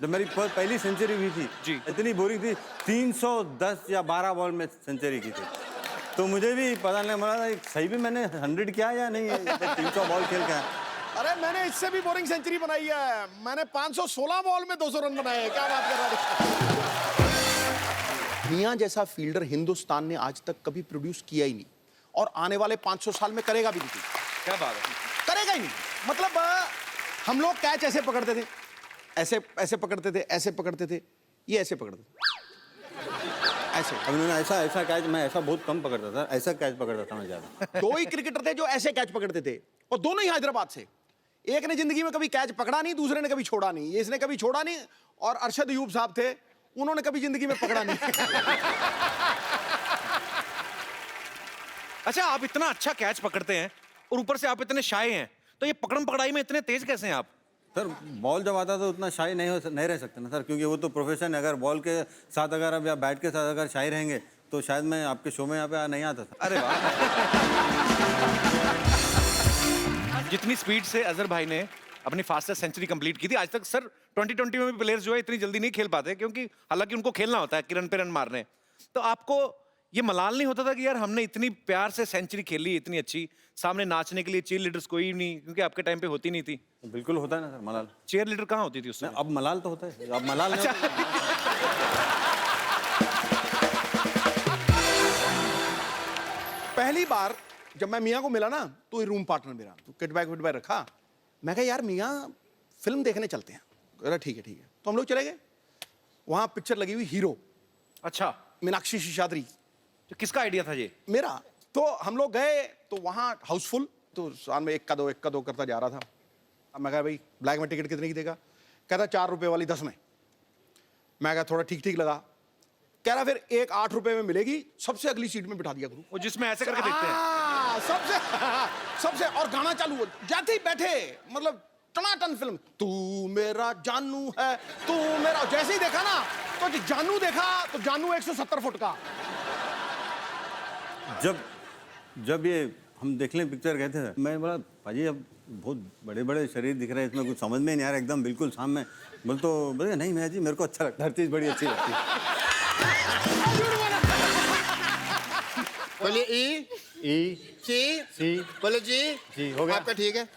जब मेरी पहली सेंचुरी हुई थी जी। इतनी बोरिंग थी, 310 या 12 बॉल में सेंचुरी की थी। तो मुझे भी पता नहीं लगा सही भी मैंने 100 किया या नहीं, 300 बॉल खेल के। अरे मैंने इससे भी बोरिंग सेंचुरी बनाई है, मैंने 516 बॉल में 200 रन बनाए हैं। क्या बात कर रहा है। मियां जैसा फील्डर हिंदुस्तान ने आज तक कभी प्रोड्यूस किया ही नहीं, और आने वाले 500 साल में करेगा भी नहीं। क्या बात है, करेगा ही नहीं। मतलब हम लोग कैच ऐसे पकड़ते थे, ऐसे ऐसे पकड़ते थे, ऐसे पकड़ते थे, ये ऐसे पकड़ते थे, ऐसे। अब उन्होंने ऐसा कैच, मैं ऐसा बहुत कम पकड़ता था, ऐसा कैच पकड़ता था मैं ज्यादा। 2 ही क्रिकेटर थे जो ऐसे कैच पकड़ते थे, और दोनों ही हैदराबाद से। एक ने जिंदगी में कभी कैच पकड़ा नहीं, दूसरे ने कभी छोड़ा नहीं। इसने कभी छोड़ा नहीं, और अरशद अयूब साहब थे, उन्होंने कभी जिंदगी में पकड़ा नहीं। अच्छा आप इतना अच्छा कैच पकड़ते हैं और ऊपर से आप इतने शाय हैं, तो ये पकड़म पकड़ाई में इतने तेज कैसे हैं आप? सर बॉल जब आता तो उतना शाई नहीं रह सकते ना सर, क्योंकि वो तो प्रोफेशन है। अगर बॉल के साथ अगर अब या बैट के साथ अगर शाई रहेंगे तो शायद मैं आपके शो में यहाँ पे नहीं आता था। अरे वाह। जितनी स्पीड से अजहर भाई ने अपनी फास्टेस्ट सेंचुरी कंप्लीट की थी, आज तक सर 2020 में भी प्लेयर्स जो है इतनी जल्दी नहीं खेल पाते, क्योंकि हालांकि उनको खेलना होता है किरण पे रन मारने। तो आपको ये मलाल नहीं होता था कि यार हमने इतनी प्यार से सेंचुरी खेली इतनी अच्छी, सामने नाचने के लिए चीयर लीडर्स कोई नहीं, क्योंकि आपके टाइम पे होती नहीं थी? बिल्कुल होता है ना सर मलाल। चीयर लीडर कहाँ होती थी उसमें? अब मलाल तो होता है, अब मलाल नहीं होता। पहली बार जब मैं मियां को मिला ना, तो ये रूम पार्टनर मेरा, तो किट बैग रखा। मैं कहा यार मियां फिल्म देखने चलते हैं। कह रहा ठीक है ठीक है। तो हम लोग चले गए, वहां पिक्चर लगी हुई हीरो, अच्छा, मीनाक्षी शेषाद्री। तो किसका आइडिया था ये? मेरा। तो हम लोग गए, तो वहां हाउसफुल, तो साल में एक का दो करता जा रहा था। अब मैं कहा भाई ब्लैक में टिकट कितने की देगा? कहता 4 रुपए वाली 10 में। मैं कहा थोड़ा ठीक ठीक लगा। कह रहा फिर एक 8 रुपए में मिलेगी, सबसे अगली सीट में बिठा दिया करूँ, वो जिसमें ऐसे करके देखते हैं। सबसे और गाना चालू हो जाते ही बैठे, मतलब टनाटन फिल्म। तू मेरा जानू है, तू मेरा। जैसे ही देखा ना, तो जानू देखा, तो जानू 170 फुट का। जब ये हम देखने पिक्चर गए थे, मैं बोला भाजी अब बहुत बड़े बड़े शरीर दिख रहे हैं, इसमें कुछ समझ में नहीं आ रहा, एकदम बिल्कुल सामने। बोले नहीं मैं जी, मेरे को अच्छा लगता है, हर चीज़ बड़ी अच्छी लगती है। बोलिए ई सी बोले जी हो गया आपका ठीक है।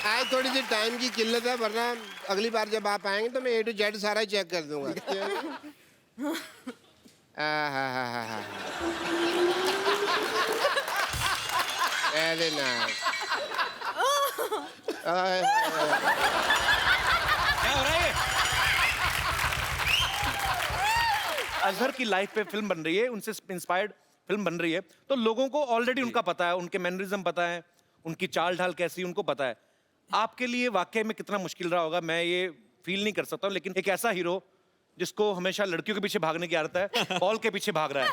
आज थोड़ी सी टाइम की किल्लत है, वरना अगली बार जब आप आएंगे तो मैं A to Z सारा ही चेक कर दूंगा। Very nice. क्या हो रहा है? अजहर की लाइफ पे फिल्म बन रही है, उनसे इंस्पायर्ड फिल्म बन रही है, तो लोगों को ऑलरेडी उनका पता है, उनके मैनरिज्म पता है, उनकी चाल ढाल कैसी उनको पता है। आपके लिए वाकई में कितना मुश्किल रहा होगा मैं ये फील नहीं कर सकता हूँ, लेकिन एक ऐसा हीरो जिसको हमेशा लड़कियों के पीछे भागने की आदत है, बॉल के पीछे भाग रहा है।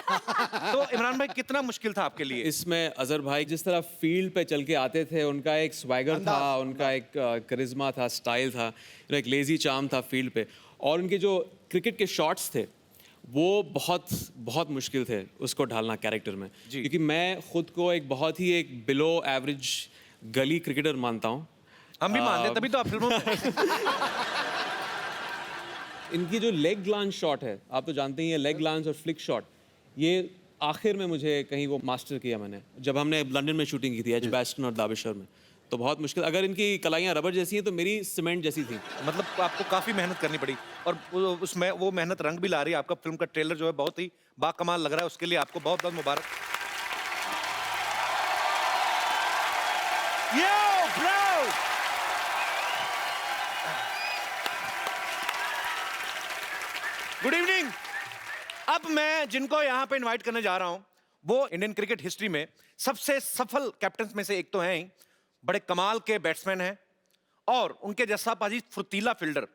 तो इमरान भाई कितना मुश्किल था आपके लिए? इसमें अजहर भाई जिस तरह फील्ड पे चल के आते थे, उनका एक स्वैगर था, उनका एक करिश्मा था, स्टाइल था, एक लेजी चार्म था फील्ड पे, और उनके जो क्रिकेट के शॉट्स थे वो बहुत बहुत मुश्किल थे उसको ढालना कैरेक्टर में, क्योंकि मैं खुद को एक बहुत ही एक बिलो एवरेज गली क्रिकेटर मानता हूँ। हम भी मानते हैं, तभी तो आप फिल्मों में। इनकी जो लेग ग्लांस शॉट है, आप तो जानते ही हैं, लेग ग्लांस और फ्लिक शॉट, ये आखिर में मुझे कहीं वो मास्टर किया मैंने, जब हमने लंदन में शूटिंग की थी एजबैस्टन और दाबिशर में। तो बहुत मुश्किल, अगर इनकी कलाइयाँ रबर जैसी हैं तो मेरी सीमेंट जैसी थी। मतलब आपको काफी मेहनत करनी पड़ी, और उसमें वो मेहनत रंग भी ला रही है। आपका फिल्म का ट्रेलर जो है बहुत ही बाकमाल लग रहा है, उसके लिए आपको बहुत बहुत मुबारक। Yo, bro! Good evening. अब मैं जिनको यहाँ पे इनवाइट करने जा रहा हूँ, वो इंडियन क्रिकेट हिस्ट्री में सबसे सफल कैप्टन में से एक तो हैं ही, बड़े कमाल के बैट्समैन हैं, और उनके जैसा पाजी फुर्तीला फील्डर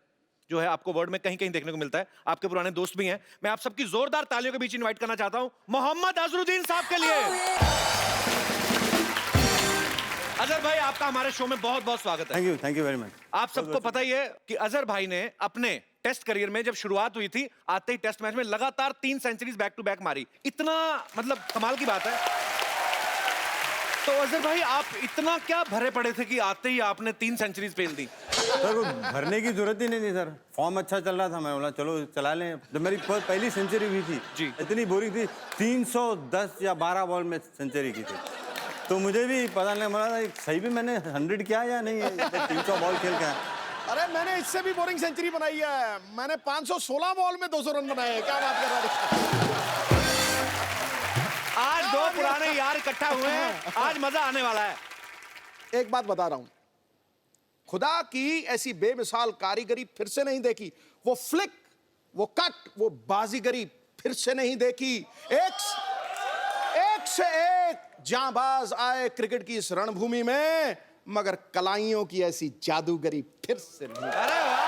जो है आपको वर्ल्ड में कहीं कहीं देखने को मिलता है। आपके पुराने दोस्त भी हैं। मैं आप सबकी जोरदार तालियों के बीच इनवाइट करना चाहता हूं मोहम्मद अजहरुद्दीन साहब के लिए। अजहर भाई, आपका हमारे शो में बहुत बहुत स्वागत है। Thank you very much. आप सबको पता ही है कि अजहर भाई ने अपने टेस्ट करियर में जब शुरुआत हुई थी, आते ही टेस्ट मैच में लगातार 3 सेंचुरीज बैक टू बैक मारी। इतना मतलब कमाल की बात है। तो अजहर भाई आप इतना क्या भरे पड़े थे कि आते ही आपने 3 सेंचुरीज पेल दी? सर वो भरने की जरूरत ही नहीं थी सर, फॉर्म अच्छा चल रहा था, मैं बोला चलो चला लें। जब मेरी पहली सेंचुरी हुई थी जी। इतनी बोरिंग थी, 310 या 12 बॉल में सेंचुरी की थी, तो मुझे भी पता नहीं बोला था सही भी मैंने 100 किया या नहीं, 300 बॉल खेल के। अरे मैंने इससे भी बोरिंग सेंचुरी बनाई है, मैंने 516 बॉल में 200 रन बनाए हैं। क्या बात कर रहा है? आज 2 पुराने यार इकट्ठा हुए हैं, आज मजा आने वाला है। एक बात बता रहा हूं, खुदा की ऐसी बेमिसाल कारीगरी फिर से नहीं देखी। वो फ्लिक, वो कट, वो बाजीगरी फिर से नहीं देखी। एक से एक जांबाज आए क्रिकेट की इस रणभूमि में, मगर कलाइयों की ऐसी जादूगरी फिर से नहीं। अरे वाह,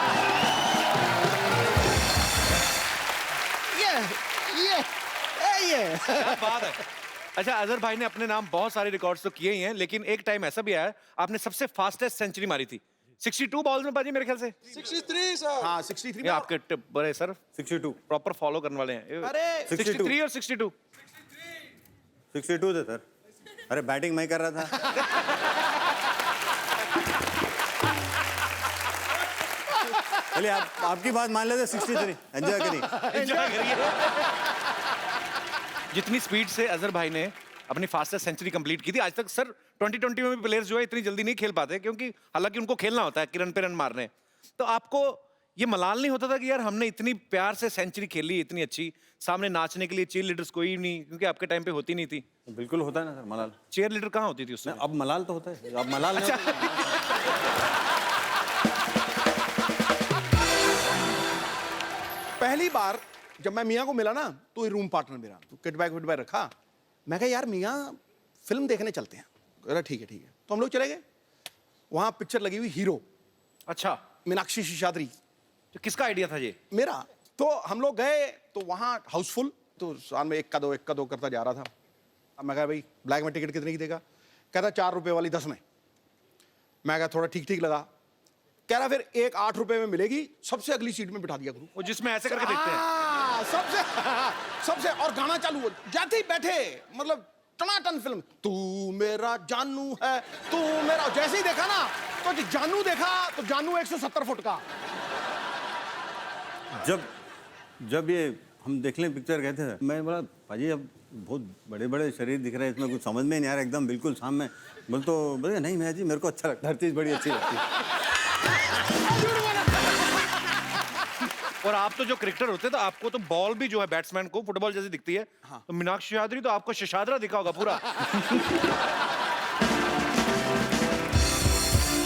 ये क्या बात है। अच्छा, अजहर भाई ने अपने नाम बहुत सारे रिकॉर्ड्स तो किए ही हैं, लेकिन एक टाइम ऐसा भी आया आपने सबसे फास्टेस्ट सेंचुरी मारी थी 62 बॉल्स में बाजी, मेरे ख्याल से 63 सर। हाँ 63 ये में आपके टिप बड़े सर 62 प्रॉपर फॉलो करने वाले हैं। अरे 63 और 62 62 थे सर। अरे बैटिंग मैं कर रहा था। चलिए आपकी बात मान लेते, 63 एंजॉय करिए। एंजॉय करिए। जितनी स्पीड से अजहर भाई ने अपनी फास्टेस्ट सेंचुरी कंप्लीट की थी, आज तक सर 2020 में भी प्लेयर्स जो है इतनी जल्दी नहीं खेल पाते, क्योंकि हालांकि उनको खेलना होता है कि रन पे रन मारने। तो आपको ये मलाल नहीं होता था कि यार हमने इतनी प्यार से सेंचुरी खेली इतनी अच्छी, सामने नाचने के लिए चीयर लीडर्स कोई नहीं, क्योंकि आपके टाइम पे होती नहीं थी। बिल्कुल होता है ना सर मलाल। चीयर लीडर कहाँ होती थी उसमें? अब मलाल तो होता है, अब मलाल नहीं होता। पहली बार जब मैं मियाँ को मिला ना, तो ये रूम पार्टनर मेरा, तो किट बैग रखा। मैं कहा यार मियाँ फिल्म देखने चलते हैं। अरे ठीक है। तो हम लोग चले गए, वहाँ पिक्चर लगी हुई हीरो, अच्छा, मीनाक्षी शेषाद्री, तो किसका आइडिया था ये? मेरा। तो हम लोग गए तो वहाँ हाउसफुल, तो साल में एक का दो करता जा रहा था। अब मैं कहा भाई ब्लैक में टिकट कितने की देगा? कहता 4 रुपए वाली 10 में। मैं कहा थोड़ा ठीक लगा। कह रहा फिर एक 8 रुपए में मिलेगी, सबसे अगली सीट में बिठा दिया करूँ। वो जिसमें ऐसे करके देखते हैं। सबसे और गाना चालू हो जाते ही बैठे, मतलब टनाटन फिल्म। तू मेरा जानू है, तू मेरा, जैसे ही देखा ना तो जानू देखा, तो जानू 170 फुट का। जब ये हम देख लें पिक्चर कहते थे, मैं बोला भाजी अब बहुत बड़े बड़े शरीर दिख रहे हैं, इसमें कुछ समझ में नहीं आ रहा, एकदम बिल्कुल सामने। बोले नहीं मैं जी मेरे को अच्छा लगता है, हर चीज़ बड़ी अच्छी लगती है। और आप तो जो क्रिकेटर होते हैं, तो आपको तो बॉल भी जो है बैट्समैन को फुटबॉल जैसी दिखती है। हाँ। तो मीनाक्षी शेषाद्री तो आपको शशाद्रा दिखा होगा पूरा।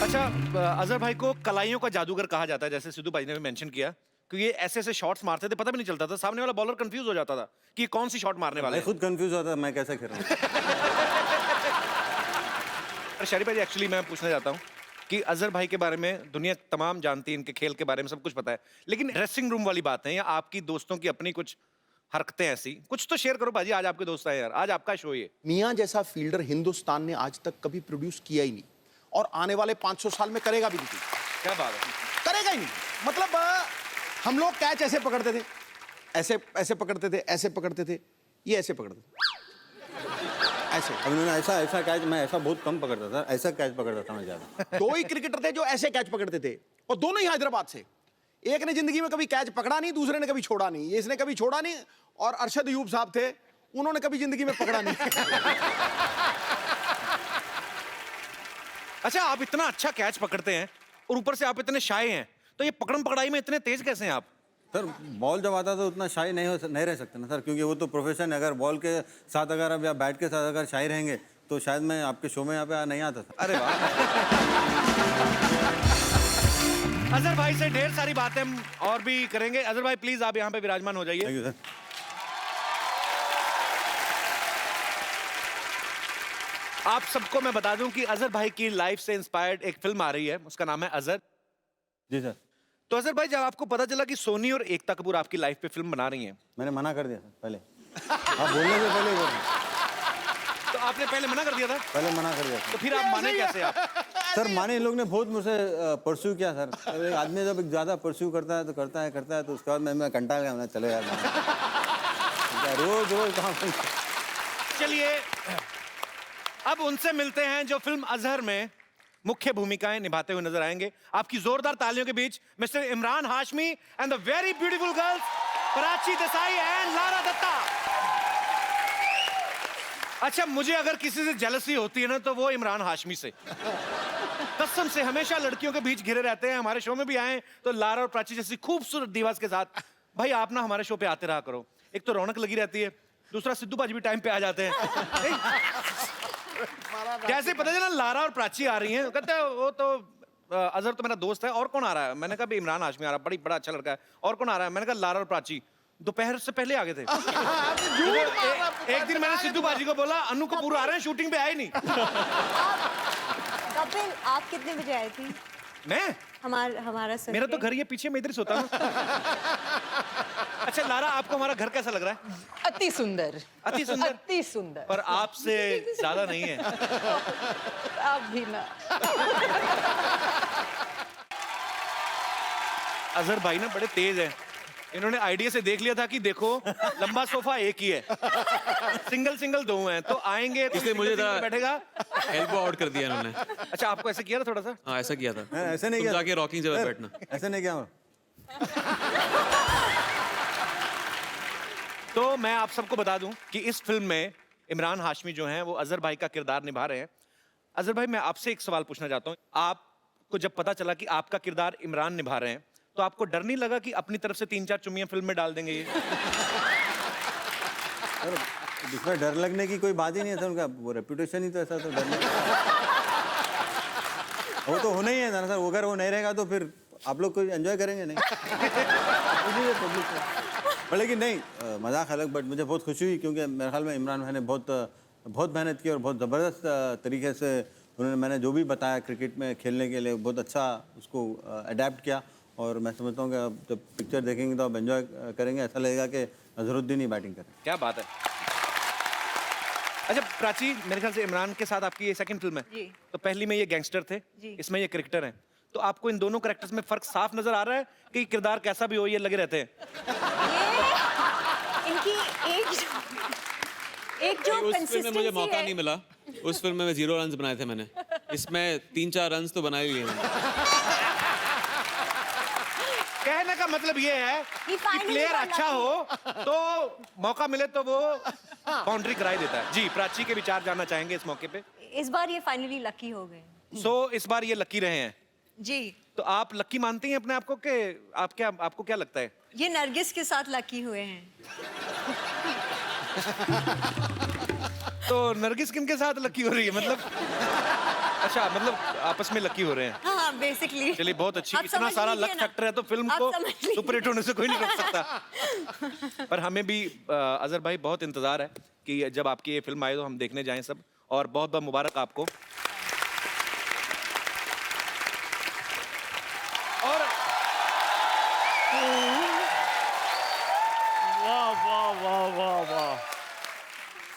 अच्छा, अजहर भाई को कलाइयों का जादूगर कहा जाता है, जैसे सिद्धू भाई ने भी मेंशन किया, क्योंकि ये ऐसे शॉट्स मारते थे, पता भी नहीं चलता था, सामने वाला बॉलर कंफ्यूज हो जाता था कि ये कौन सी शॉट मारने वाला मैं है। खुद कंफ्यूज होता मैं कैसे खेल रहा हूँ। शरीफ भाई, एक्चुअली मैं पूछना चाहता हूँ कि अजहर भाई के बारे में दुनिया तमाम जानती है, इनके खेल के बारे में सब कुछ पता है, लेकिन ड्रेसिंग रूम वाली बात है या आपकी दोस्तों की अपनी कुछ हरकतें ऐसी कुछ तो शेयर करो भाजी। आज आपके दोस्त आए यार, आज आपका शो ये। मियाँ जैसा फील्डर हिंदुस्तान ने आज तक कभी प्रोड्यूस किया ही नहीं, और आने वाले 500 साल में करेगा भी नहीं। क्या बात है? करेगा ही नहीं। मतलब हम लोग कैच ऐसे पकड़ते थे, ऐसे पकड़ते थे, ऐसे पकड़ते थे, ये ऐसे पकड़ते थे, ऐसे। अब उन्होंने ऐसा कैच मैं ऐसा बहुत कम पकड़ता था, ऐसा कैच पकड़ता था मैं ज़्यादा। 2 ही क्रिकेटर थे जो ऐसे कैच पकड़ते थे, और दोनों ही हैदराबाद से। एक ने जिंदगी में कभी कैच पकड़ा नहीं, दूसरे ने कभी छोड़ा नहीं। इसने कभी छोड़ा नहीं, और अरशद अयूब साहब थे, उन्होंने कभी जिंदगी में पकड़ा नहीं। अच्छा, आप इतना अच्छा कैच पकड़ते हैं और ऊपर से आप इतने शाय हैं, तो ये पकड़म पकड़ाई में इतने तेज कैसे हैं आप? सर बॉल जब आता तो उतना शाई नहीं रह सकते ना सर, क्योंकि वो तो प्रोफेशन है। अगर बॉल के साथ अगर अब या बैट के साथ अगर शाई रहेंगे तो शायद मैं आपके शो में यहाँ पे नहीं आता था। अरे वाह। अजहर भाई से ढेर सारी बातें हम और भी करेंगे। अजहर भाई प्लीज आप यहाँ पे विराजमान हो जाइए। Thank you sir. आप सबको मैं बता दूं कि अजहर भाई की लाइफ से इंस्पायर्ड एक फिल्म आ रही है, उसका नाम है अजहर। जी सर। तो अजहर भाई, जब आपको पता चला कि सोनी और एकता कपूर आपकी लाइफ पे फिल्म बना रही हैं, मैंने मना कर दिया सर पहले। आप बोलने से पहले तो आपने पहले मना कर दिया था? पहले मना कर दिया तो फिर आप माने कैसे आप? सर। माने इन लोग ने बहुत मुझसे परस्यू किया सर। अब एक आदमी जब ज़्यादा परस्यू करता है तो उसके बाद मैं कंटाल गया, मैं चले यार रोज कहाँ। चलिए, अब उनसे मिलते हैं जो फिल्म अजहर में मुख्य भूमिकाएं निभाते हुए नजर आएंगे। आपकी जोरदार तालियों के बीच mister Imran Hashmi and the very beautiful girls Prachi Desai and Lara Dutta. अच्छा, मुझे अगर किसी से जेलसी होती है ना तो वो इमरान हाशमी से। कसम से हमेशा लड़कियों के बीच घिरे रहते हैं। हमारे शो में भी आए तो लारा और प्राची जैसी खूबसूरत दीवास के साथ। भाई आप ना हमारे शो पे आते रहा करो, एक तो रौनक लगी रहती है, दूसरा सिद्धू बाजी भी टाइम पे आ जाते हैं। जैसे पता चला लारा और प्राची आ रही हैं, कहते हैं वो तो अजहर तो मेरा दोस्त है, और कौन आ रहा है? मैंने कहा भी इमरान हाशमी आ रहा है, बड़ा अच्छा लड़का है। और कौन आ रहा है? मैंने कहा लारा और प्राची। दोपहर से पहले आ गए थे। एक दिन मैंने सिद्धू बाजी को बोला अनु कपूर आ रहे हैं, शूटिंग पे आए नहीं। कपिल, आप कितने बजे आए थे? मैं हमारा मेरा तो घर ये पीछे, मैं इधर ही सोता हूँ। अच्छा लारा, आपको हमारा घर कैसा लग रहा है? अति सुंदर, अति सुंदर, अति सुंदर। पर आपसे ज्यादा नहीं है। आप भी ना। अजहर भाई ना बड़े तेज है, इन्होंने आइडिया से देख लिया था कि देखो लंबा सोफा एक ही है, सिंगल सिंगल दो हैं, तो आएंगे तो इसलिए मुझे सिंगल बैठेगा। एल्बो आउट कर दिया इन्होंने। अच्छा, आपको ऐसे किया था थोड़ा सा? हाँ ऐसा किया था। ऐसे नहीं तुम किया। जाके रॉकिंग जगह बैठना। ऐसे नहीं किया। तो मैं आप सबको बता दूं कि इस फिल्म में इमरान हाशमी जो हैं वो अजहर भाई का किरदार निभा रहे हैं। अजहर भाई, मैं आपसे एक सवाल पूछना चाहता हूं। आपको जब पता चला कि आपका किरदार इमरान निभा रहे हैं तो आपको डर नहीं लगा कि अपनी तरफ से 3-4 चुम्मियां फिल्म में डाल देंगे ये? इसमें डर लगने की कोई बात ही नहीं है, उनका वो रेपुटेशन ही तो ऐसा, तो डरने वो तो होना ही है ना सर। अगर वो नहीं रहेगा तो फिर आप लोग कोई एंजॉय करेंगे नहीं। पब्लिक पर लेकिन नहीं, मजाक अलग, बट मुझे बहुत खुशी हुई क्योंकि मेरे ख्याल में इमरान भाई ने बहुत मेहनत की और बहुत ज़बरदस्त तरीके से उन्होंने, मैंने जो भी बताया क्रिकेट में खेलने के लिए, बहुत अच्छा उसको अडेप्ट किया। और मैं समझता हूँ कि अब जब पिक्चर देखेंगे तो आप एंजॉय करेंगे, ऐसा लगेगा कि अजहरुद्दीन ही बैटिंग करें। क्या बात है। अच्छा प्राची, मेरे ख्याल से इमरान के साथ आपकी ये सेकंड फिल्म है जी। तो पहली में ये गैंगस्टर थे, इसमें ये क्रिकेटर हैं, तो आपको इन दोनों कैरेक्टर्स में फर्क साफ नजर आ रहा है कि किरदार कैसा भी हो ये लगे रहते हैं? इनकी एक जो उस फिल्म में मुझे consistency मौका है। नहीं मिला। उस फिल्म में 0 रन बनाए थे मैंने, इसमें 3-4 रन तो बना ही लिए मैंने। कहने का मतलब ये है कि finally प्लेयर got अच्छा हो तो मौका मिले तो वो बाउंड्री कराई देता है। जी, प्राची के विचार जानना चाहेंगे इस मौके पे। इस बार ये फाइनली लकी हो गए। इस बार ये लकी रहे हैं, जी। तो आप लकी मानती हैं अपने आप को कि आपको क्या लगता है? ये नरगिस के साथ लकी हुए हैं। तो नरगिस किन के साथ लकी हो रही है मतलब? अच्छा, मतलब आपस में लकी हो रहे हैं। हाँ, बेसिकली। चलिए बहुत अच्छी, आप इतना समझ सारा लीजिए लक ना। फैक्टर है तो फिल्म आप को समझ लीजिए। सुपर हिट होने से कोई नहीं रोक सकता। पर हमें भी अजहर भाई बहुत इंतजार है कि जब आपकी ये फिल्म आए तो हम देखने जाएं सब, और बहुत बहुत मुबारक आपको। और वाह वाह वाह वाह वाह,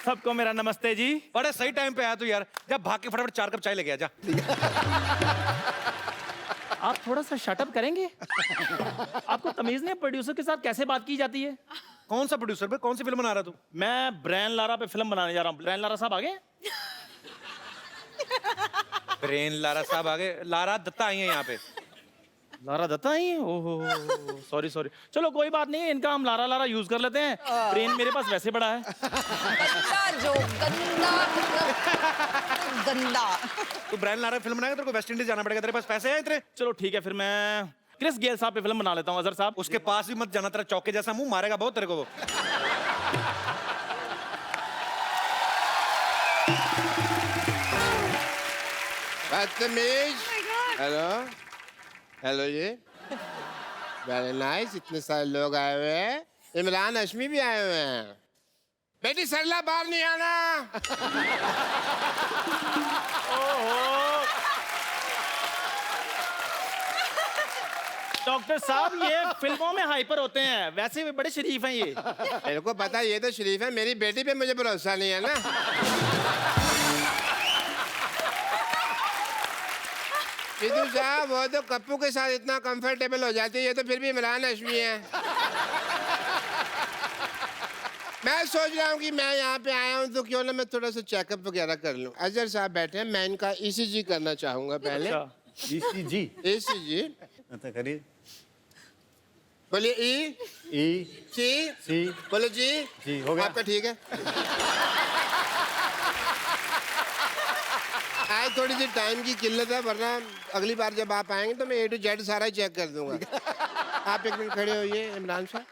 सबको मेरा नमस्ते जी। बड़े सही टाइम पे आया तू यार, जब भाग के फटाफट 4 कप चाय लेके आ जा। आप थोड़ा सा शटअप करेंगे? आपको तमीज नहीं है प्रोड्यूसर के साथ कैसे बात की जाती है? कौन सा प्रोड्यूसर पे, कौन सी फिल्म बना रहा तू? मैं ब्रायन लारा पे फिल्म बनाने जा रहा हूँ। ब्रायन लारा साहब आ गए? ब्रेन लारा साहब आ गए। लारा दत्ता आई है यहाँ पे। लारा दत्ता ही है? ओहो, सॉरी सॉरी, चलो कोई बात नहीं, इनका हम लारा लारा यूज कर लेते हैं। ब्रेन मेरे पास वैसे बड़ा है। गंदा। तू ब्रायन लारा फिल्म बनाएगा, तेरे को वेस्ट इंडीज जाना पड़ेगा, तेरे पास पैसे हैं इतने? चलो ठीक है, फिर मैं क्रिस गेल साहब पे फिल्म बना लेता हूँ। अजहर साहब उसके पास भी मत जाना, तेरा चौके जैसा मुंह मारेगा बहुत तेरे को वो। बदतमीज। हेलो हेलो जी, वेरी नाइस। इतने सारे लोग आए हुए हैं, इमरान हाशमी भी आए हुए हैं। बेटी सरला बाहर नहीं आना। डॉक्टर साहब, ये फिल्मों में हाइपर होते हैं, वैसे भी बड़े शरीफ हैं ये। मेरे को पता ये तो शरीफ है, मेरी बेटी पे मुझे भरोसा नहीं है ना। सिद्धू साहब, वो तो कप्पू के साथ इतना कंफर्टेबल हो जाती है, ये तो फिर भी इमरान हाशमी है। मैं सोच रहा हूँ कि मैं यहाँ पे आया हूँ तो क्यों ना मैं थोड़ा सा चेकअप वगैरह कर लूँ। अजहर साहब बैठे हैं, मैं इनका ईसीजी करना चाहूँगा पहले। अच्छा ईसीजी ईसीजी अच्छा करिए। बोलिए ई ई सी बोलो जी हो गया। आपका ठीक है। आज थोड़ी सी टाइम की किल्लत है, वरना अगली बार जब आप आएंगे तो मैं A to Z सारा ही चेक कर दूंगा। आप एक मिनट खड़े होइए इमरान साहब,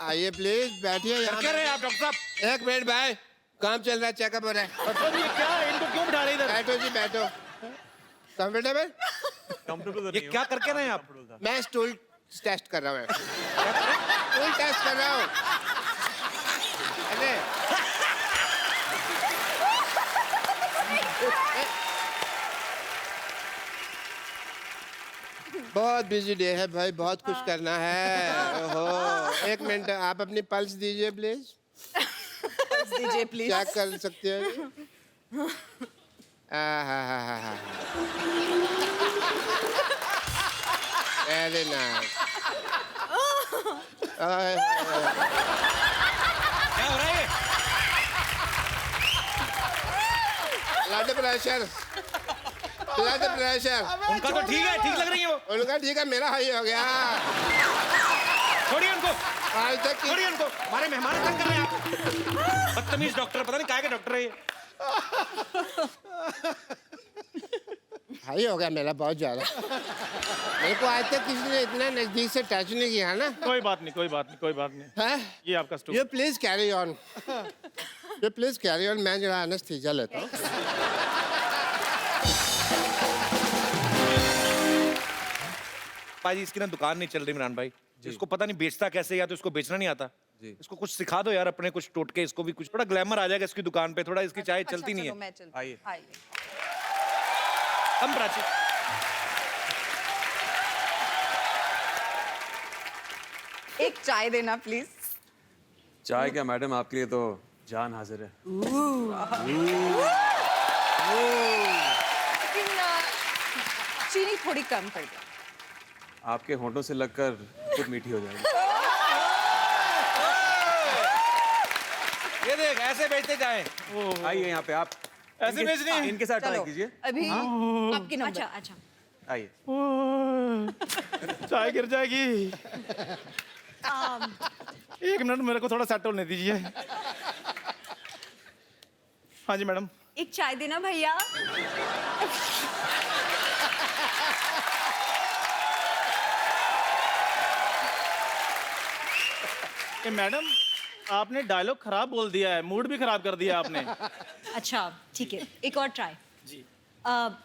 आइए प्लीज बैठिए यहाँ। क्या रहे हैं आप डॉक्टर साहब? एक मिनट भाई, काम चल रहा है, चेकअप हो रहा है। मतलब ये क्या है? इनको क्यों बिठा रहे इधर? बैठो जी बैठो। कंफर्टेबल? ये क्या करके रहे हैं आप? मैं स्टूल टेस्ट कर रहा हूँ। स्टूल टेस्ट कर रहा हूँ। अरे बहुत बिजी डे है भाई, बहुत कुछ करना है। ओहो, एक मिनट आप अपनी पल्स दीजिए प्लीज। दीजिए प्लीज। चेक कर सकते हैं? Very nice. क्या हो रहा है ये? Blood pressure, blood pressure. उनका तो ठीक है, ठीक लग रही है वो। उनका ठीक है, मेरा हाई हो गया। छोड़िए उनको, आज तक छोड़िए उनको, हमारे मेहमान तंग कर रहे हैं आप। बदतमीज डॉक्टर, पता नहीं काय के डॉक्टर है ये। हाई हो गया मेरा बहुत ज्यादा। मेरे को आज तक किसी ने इतना नजदीक से टच नहीं किया ना। कोई बात नहीं, कोई बात नहीं, कोई बात नहीं। है ये आपका स्टूल। ये प्लीज कैरी ऑन, ये प्लीज कैरी ऑन। मैं जरा एनेस्थीसिया लेता हूँ। भाई इसकी ना दुकान नहीं चल रही इमरान भाई, इसको पता नहीं बेचता कैसे, या तो इसको बेचना नहीं आता। इसको कुछ सिखा दो यार, अपने कुछ टोटके, इसको भी कुछ थोड़ा ग्लैमर आ जाएगा इसकी दुकान पे। थोड़ा इसकी चाय चलती नहीं है। मैं चलती आइए। आइए। हम प्राची, एक चाय देना प्लीज। चाय क्या मैडम, आपके लिए तो जान हाजिर है। लेकिन चीनी थोड़ी कम कर दो। आपके होंठों से लगकर खुद मीठी हो जाएगी। ये देख ऐसे बेचते जाए। आइए यहाँ पे आप ऐसे बेचनी है? इनके साथ ट्राई चलो कीजिए। अभी आपकी नंबर। अच्छा अच्छा। आइए। चाय गिर जाएगी। एक मिनट मेरे को थोड़ा सेट होने दीजिए। हाँ जी मैडम। एक चाय देना भैया। ये मैडम आपने डायलॉग खराब बोल दिया है, मूड भी खराब कर दिया आपने। अच्छा ठीक है, एक और ट्राई जी।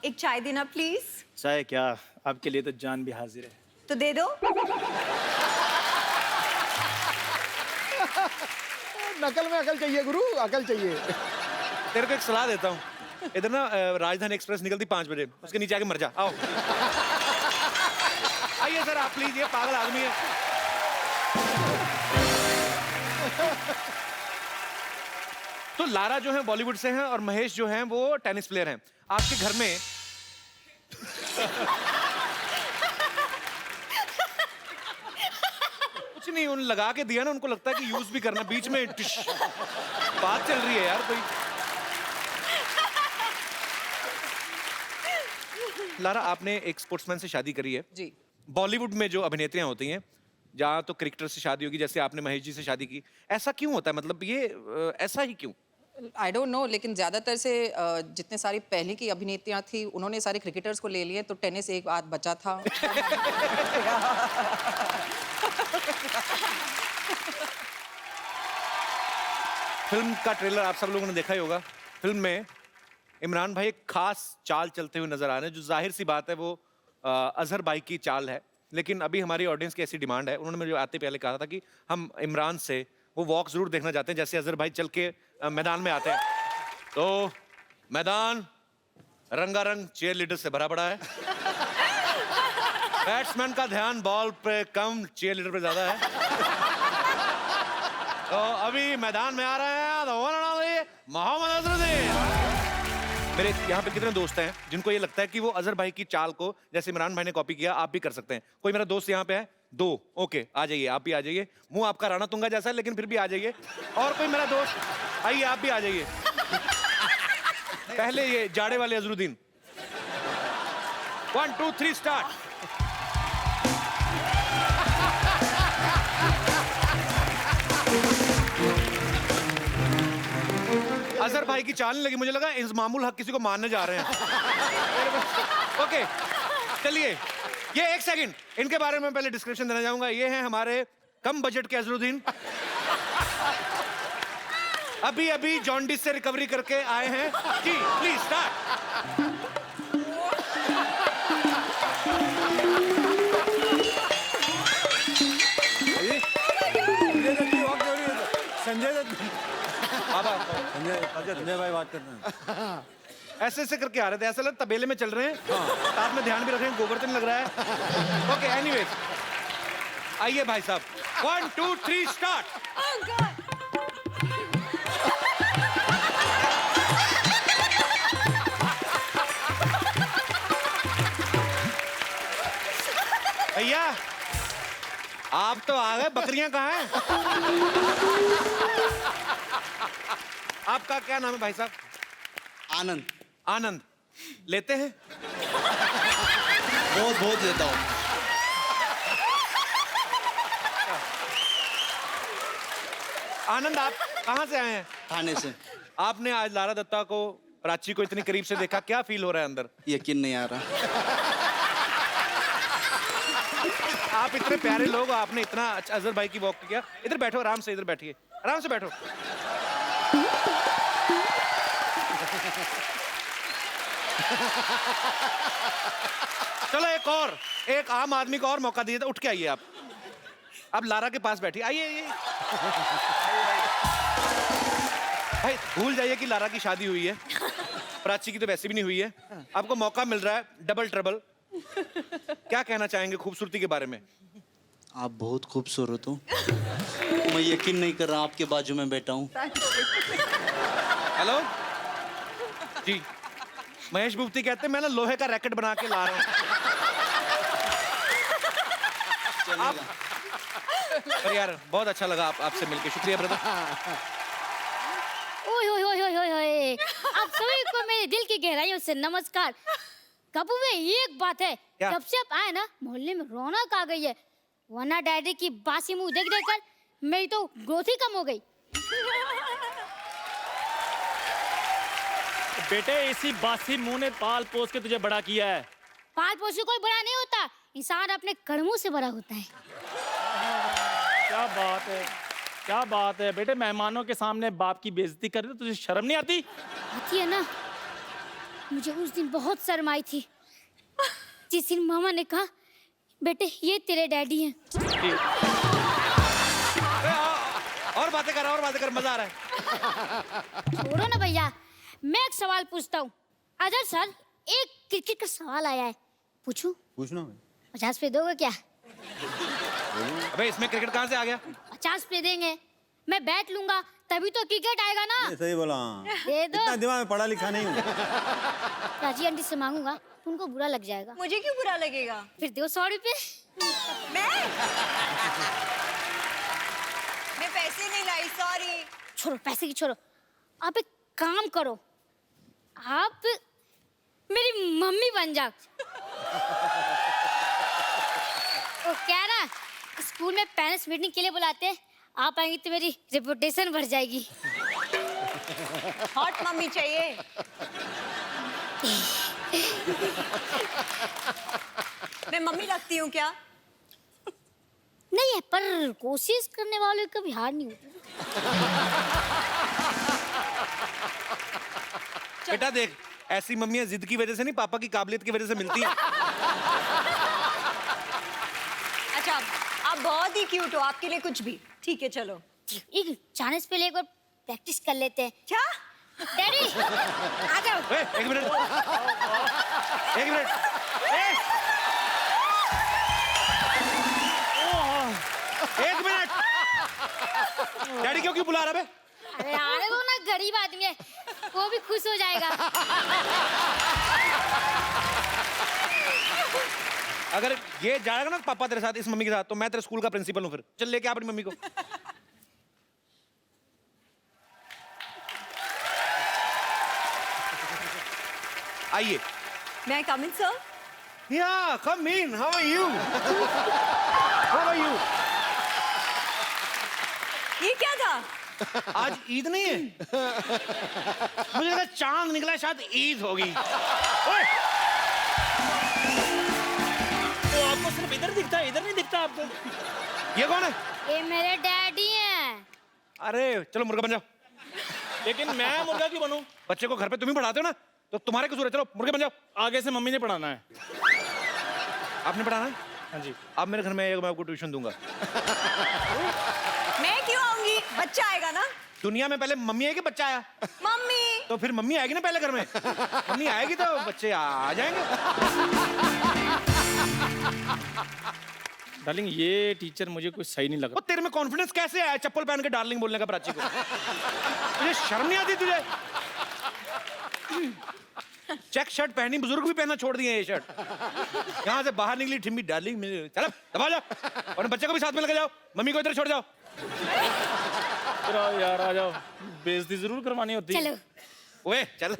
एक चाय देना प्लीज। चाय क्या, आपके लिए तो जान भी हाजिर है। तो दे दो। नकल में अकल चाहिए गुरु, अकल चाहिए। तेरे को एक सलाह देता हूँ, इधर ना राजधानी एक्सप्रेस निकलती 5 बजे, उसके नीचे आके मर जा। आओ आइए सर आप प्लीज, ये पागल आदमी है। तो लारा जो है बॉलीवुड से हैं और महेश जो हैं वो टेनिस प्लेयर हैं। आपके घर में कुछ नहीं, उन लगा के दिया ना, उनको लगता है कि यूज भी करना, बीच में टिश, बात चल रही है यार कोई। लारा आपने एक स्पोर्ट्समैन से शादी करी है। जी। बॉलीवुड में जो अभिनेत्रियां होती हैं, जहाँ तो क्रिकेटर से शादी होगी, जैसे आपने महेश जी से शादी की, ऐसा क्यों होता है? मतलब ये ऐसा ही क्यों? आई डोंट नो, लेकिन ज़्यादातर से जितने सारी पहले की अभिनेत्रियां थी उन्होंने सारे क्रिकेटर्स को ले लिए, तो टेनिस एक बात बचा था। फिल्म का ट्रेलर आप सब लोगों ने देखा ही होगा। फिल्म में इमरान भाई एक खास चाल चलते हुए नजर आ रहे हैं, जो जाहिर सी बात है वो अजहर भाई की चाल है। लेकिन अभी हमारी ऑडियंस की ऐसी डिमांड है, उन्होंने मुझे आते पहले कहा था कि हम इमरान से वो वॉक जरूर देखना चाहते हैं, जैसे अजहर भाई चल के मैदान में आते हैं। तो मैदान रंगारंग चेयर लीडर से भरा पड़ा है। बैट्समैन का ध्यान बॉल पे कम, चेयर लीडर पे ज्यादा है। तो अभी मैदान में आ रहे हैं मोहम्मद अजहरुद्दीन। मेरे यहाँ पे कितने दोस्त हैं जिनको ये लगता है कि वो अजहर भाई की चाल को, जैसे इमरान भाई ने कॉपी किया, आप भी कर सकते हैं? कोई मेरा दोस्त यहाँ पे है 2 ओके आ जाइए, आप भी आ जाइए। मुंह आपका राणा तुंगा जैसा है लेकिन फिर भी आ जाइए। और कोई मेरा दोस्त आइए, आप भी आ जाइए। पहले ये जाड़े वाले अजरुद्दीन। 1 2 3 स्टार्ट। अजहर भाई की चाल नहीं लगी, मुझे लगा इस मामूल हक किसी को मारने जा रहे हैं। ओके चलिए, ये 1 सेकंड, इनके बारे में पहले डिस्क्रिप्शन देना चाहूंगा। ये हैं हमारे कम बजट के अजरुद्दीन, अभी अभी जॉन्डिस से रिकवरी करके आए हैं जी। Please start. संजय दत्त अब संजय भाई बात करते हैं। ऐसे ऐसे करके आ रहे थे, ऐसा लग तबेले में चल रहे हैं। साथ में ध्यान भी रख रहे हैं, गोबर तो नहीं लग रहा है। ओके एनीवेज, आइए भाई साहब। 1 2 3 स्टार्ट। भैया आप तो आ गए, बकरियां कहाँ हैं? आपका क्या नाम है भाई साहब? आनंद। आनंद। लेते हैं? बहुत बहुत लेता हूँ। आनंद आप कहाँ से आए हैं? थाने से। आपने आज लारा दत्ता को, प्राची को इतनी करीब से देखा, क्या फील हो रहा है अंदर? यकीन नहीं आ रहा। आप इतने प्यारे लोग, आपने इतना अच्छा अजहर भाई की वॉक किया। इधर बैठो आराम से, इधर बैठिए, आराम से बैठो। चलो एक आम आदमी को और मौका दिए, तो उठ के आइए आप। अब लारा के पास बैठिए, आइए आइए। भाई भूल जाइए कि लारा की शादी हुई है, प्राची की तो वैसे भी नहीं हुई है। आपको मौका मिल रहा है, डबल ट्रबल। क्या कहना चाहेंगे खूबसूरती के बारे में? आप बहुत खूबसूरत हो। मैं यकीन नहीं कर रहा आपके बाजू में बैठा हूँ। हेलो जी, महेश भूपति कहते हैं मैं ना लोहे का रैकेट बना के ला रहा हूँ। आप पर यार बहुत अच्छा लगा आपसे मिलके, शुक्रिया ब्रदर। ओए ओए ओए ओए ओए ओए, आप सभी को मेरे दिल की गहराइयों से नमस्कार। कपूर भाई एक बात है, क्या? जब से आप आए ना मोहल्ले में रौनक आ गई है, वरना डैडी की बासी मुंह देख देख कर मेरी तो ग्रोथ ही कम हो गई। बेटे इसी बासी मुंह ने पाल पोस के तुझे बड़ा किया है। पाल पोस के कोई बड़ा नहीं होता, इंसान अपने कर्मों से बड़ा होता है। क्या बात है, क्या बात है बेटे, मेहमानों के सामने बाप की बेइज्जती कर रहे हो, तुझे शर्म नहीं आती? आती है ना, मुझे उस दिन बहुत शर्म आई थी जिस दिन मामा ने कहा बेटे ये तेरे डैडी हैं। और बातें कर, मजा आ रहा है। छोड़ो ना भैया, मैं एक सवाल पूछता हूँ। अजहर सर, एक क्रिकेट का सवाल आया है, पूछूं? पूछना 50 पे दोगे क्या? अबे इसमें क्रिकेट कहाँ से आ गया? 50 पे देंगे, मैं बैट लूंगा तभी तो क्रिकेट आएगा ना। ये सही बोला। हाँ। दे दो। इतना दिमाग में पढ़ा लिखा नहीं हूँ। राजी आंटी से मांगूंगा तो उनको बुरा लग जाएगा। मुझे क्यों बुरा लगेगा? फिर दो 100 रुपए। मैं पैसे नहीं लाई, सॉरी। छोड़ो पैसे की छोड़ो, आप एक काम करो, आप मेरी मम्मी बन जाओ। वो क्या ना, स्कूल में पेरेंट्स मीटिंग के लिए बुलाते हैं, आप आएंगी तो मेरी रेपुटेशन बढ़ जाएगी। हॉट मम्मी चाहिए। मैं मम्मी लगती हूँ क्या? नहीं है, पर कोशिश करने वालों कभी हार नहीं होती। बेटा देख, ऐसी मम्मियां जिद की वजह से नहीं, पापा की काबिलियत की वजह से मिलती हैं। अच्छा, आप बहुत ही क्यूट हो, आपके लिए कुछ भी। ठीक है चलो। एक जाने से पहले एक बार प्रैक्टिस कर लेते हैं। क्या? डैडी आ जाओ। एक मिनट, एक मिनट। एक मिनट, डैडी क्यों बुला रहा बे? अरे आने दो ना, गरीब आदमी है, वो भी खुश हो जाएगा। अगर ये जाएगा ना पापा तेरे साथ इस मम्मी के साथ तो मैं तेरे स्कूल का प्रिंसिपल हूँ फिर। चल लेके आ अपनी मम्मी को। आइए। May I come in, sir? Yeah, come in. How are you? How are you? ये क्या था? आज ईद नहीं है? मुझे लगा चांद निकला शायद ईद होगी। ओए! तो आपको सिर्फ इधर दिखता है, इधर नहीं दिखता आपको? ये कौन है? ये मेरे डैडी हैं। अरे चलो मुर्गा बन जाओ। लेकिन मैं मुर्गा क्यों बनूं? बच्चे को घर पे तुम ही पढ़ाते हो ना, तो तुम्हारे कसूर है। चलो मुर्गे बन जाओ। आगे से मम्मी ने पढ़ाना है। आपने पढ़ाना है? हाँ जी। आप मेरे घर में आइएगा, मैं आपको ट्यूशन दूंगा। मैं क्यों आऊंगी? बच्चा आएगा ना? दुनिया में पहले मम्मी आएगी बच्चा आया? मम्मी। तो फिर मम्मी आएगी ना पहले घर में। मम्मी आएगी तो बच्चे आ जाएंगे। डार्लिंग ये टीचर मुझे कुछ सही नहीं लग वो तेरे में कॉन्फिडेंस कैसे आया चप्पल पहन के डार्लिंग बोलने का प्राची को? तुझे शर्म नहीं आती तुझे? चेक शर्ट पहनी, बुजुर्ग भी पहनना छोड़ दिए ये शर्ट। यहाँ से बाहर निकली ठिम्मी डार्लिंग में, चलो दबा जाओ और बच्चे को भी साथ में लेके जाओ, मम्मी को इधर छोड़ जाओ। रहा यार, आ जाओ। बेइज्जती जरूर करवानी होती है। चलो। ओए चल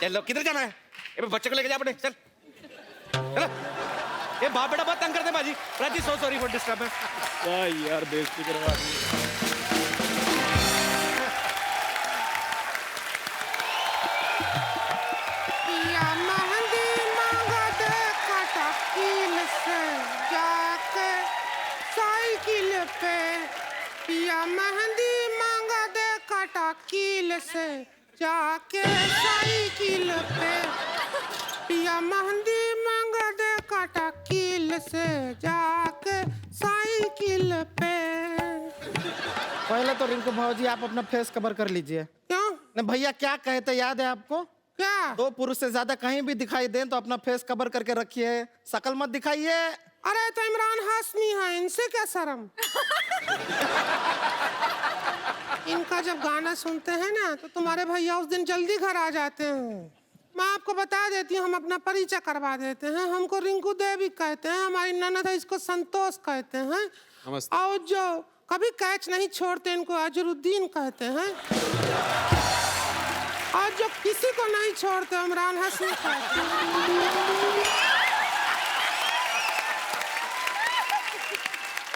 चलो, किधर जाना है? ये बच्चे को लेके जा अपने, चल चलो। ये बाप बेटा बहुत तंग करते हैं बाजी। Prachi so sorry for disturbance. क्या यार बेइज्जती करवा दी। पिया मेहंदी मांगा दे काटा कील से जाके साइकिल पे। पिया मेहंदी मांगा दे काटा कील से जाके साइकिल पे। पहले तो रिंकू भाजी आप अपना फेस कवर कर लीजिए। क्यों? नहीं भैया क्या कहे थे याद है आपको? क्या? 2 पुरुष से ज्यादा कहीं भी दिखाई दें तो अपना फेस कवर करके रखिए, शकल मत दिखाइए। अरे तो इमरान हाशमी है, इनसे क्या शर्म? इनका जब गाना सुनते हैं ना तो तुम्हारे भैया उस दिन जल्दी घर आ जाते हैं। मैं आपको बता देती हूँ, हम अपना परिचय करवा देते हैं। हमको रिंकू देवी कहते हैं, हमारी ननद है इसको संतोष कहते हैं, और जो कभी कैच नहीं छोड़ते इनको अजरुद्दीन कहते हैं, और जो किसी को नहीं छोड़ते इमरान हाशमी कहते हैं।